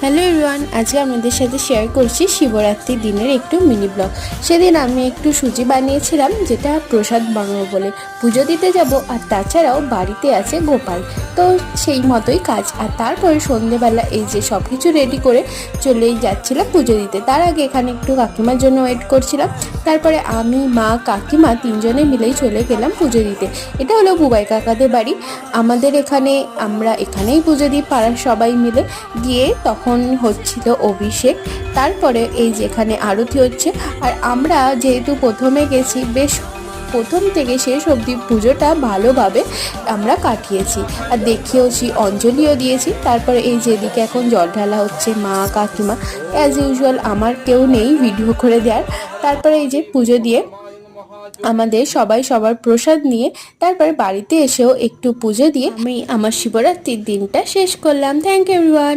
Hello everyone, আজকে আপনাদের সাথে শেয়ার করছি শিবরাত্রির দিনের একটু মিনি ব্লগ। সেদিন আমি একটু সুজি বানিয়েছিলাম, যেটা প্রসাদ বানাবো বলে পুজো দিতে যাব। আর তাছাড়াও বাড়িতে আছে গোপাল, তো সেই মতোই কাজ। আর তারপরে সন্ধেবেলা এই যে সব কিছু রেডি করে চলেই যাচ্ছিলাম পুজো দিতে। তার আগে এখানে একটু কাকিমার জন্য ওয়েট করছিলাম। তারপরে আমি, মা, কাকিমা তিনজনে মিলেই চলে গেলাম পুজো দিতে। এটা হলো বুবাই কাকাদের বাড়ি। আমাদের আমরা এখানেই পুজো দিই পাড়ার সবাই মিলে। গিয়ে তখন হচ্ছিল অভিষেক, তারপরে এই যেখানে আরতি হচ্ছে। আর আমরা যেহেতু প্রথমে গেছি, বেশ প্রথম থেকে শেষ অবধি পুজোটা ভালোভাবে আমরা কাটিয়েছি আর দেখিয়েওছি, অঞ্জলিও দিয়েছি। তারপরে এই যেদিকে এখন জল ঢালা হচ্ছে, মা, কাকিমা, অ্যাজ ইউজুয়াল আমার কেউ নেই ভিডিও করে দেওয়ার। তারপরে এই যে পুজো দিয়ে আমাদের সবাই সবার প্রসাদ নিয়ে তারপরে বাড়িতে এসেও একটু পুজো দিয়ে আমি আমার শিবরাত্রির দিনটা শেষ করলাম। Thank you everyone.